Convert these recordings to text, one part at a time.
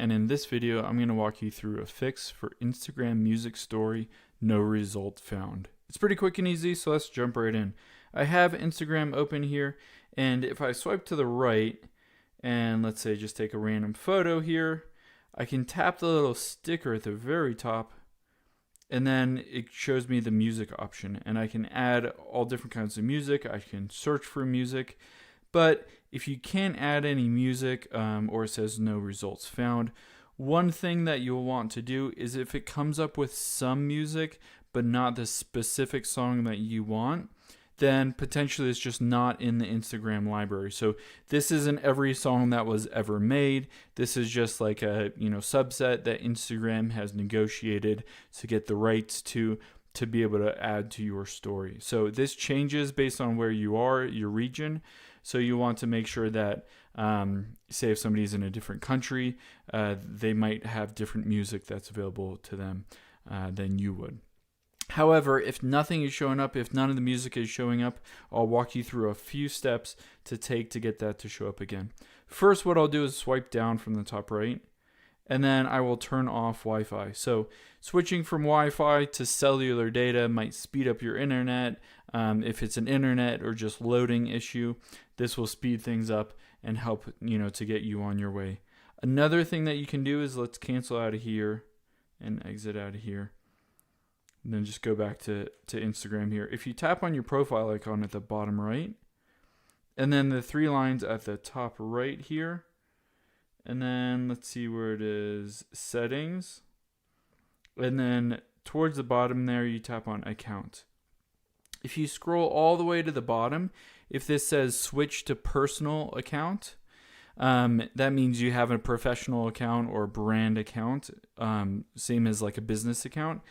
and in this video I'm going to walk you through a fix for Instagram Music Story no result found. It's pretty quick and easy, so let's jump right in. I have Instagram open here, and if I swipe to the right and let's say just take a random photo here, I can tap the little sticker at the very top, and then it shows me the music option, and I can add all different kinds of music. I can search for music. But if you can't add any music or it says no results found, one thing that you'll want to do is if it comes up with some music but not the specific song that you want, then potentially it's just not in the Instagram library. So this isn't every song that was ever made. This is just like a subset that Instagram has negotiated to get the rights to be able to add to your story. So this changes based on where you are, your region. So you want to make sure that, say if somebody's in a different country, they might have different music that's available to them than you would. However, if nothing is showing up, if none of the music is showing up, I'll walk you through a few steps to take to get that to show up again. First, what I'll do is swipe down from the top right, and then I will turn off Wi-Fi. So switching from Wi-Fi to cellular data might speed up your internet. If it's an internet or just loading issue, this will speed things up and help to get you on your way. Another thing that you can do is let's cancel out of here and exit out of here. And then just go back to Instagram here. If you tap on your profile icon at the bottom right, and then the three lines at the top right here, and then let's see where it is, settings, and then towards the bottom there you tap on account. If you scroll all the way to the bottom, if this says switch to personal account, that means you have a professional account or brand account, same as like a business account.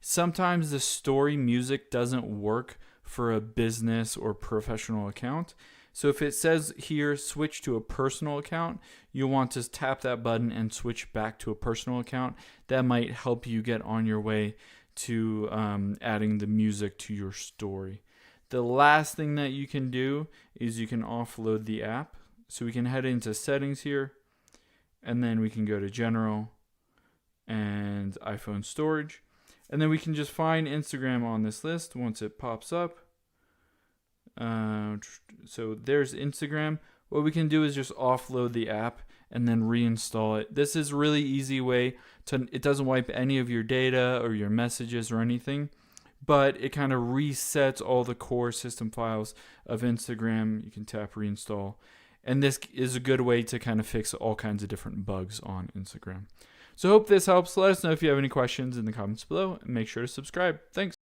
Sometimes the story music doesn't work for a business or professional account. So if it says here, switch to a personal account, you'll want to tap that button and switch back to a personal account. That might help you get on your way to adding the music to your story. The last thing that you can do is you can offload the app. So we can head into settings here, and then we can go to general and iPhone storage. And then we can just find Instagram on this list once it pops up. So there's Instagram. What we can do is just offload the app and then reinstall it. This is a really easy way to, it doesn't wipe any of your data or your messages or anything, but it kind of resets all the core system files of Instagram. You can tap reinstall. And this is a good way to kind of fix all kinds of different bugs on Instagram. So I hope this helps. Let us know if you have any questions in the comments below, and make sure to subscribe. Thanks.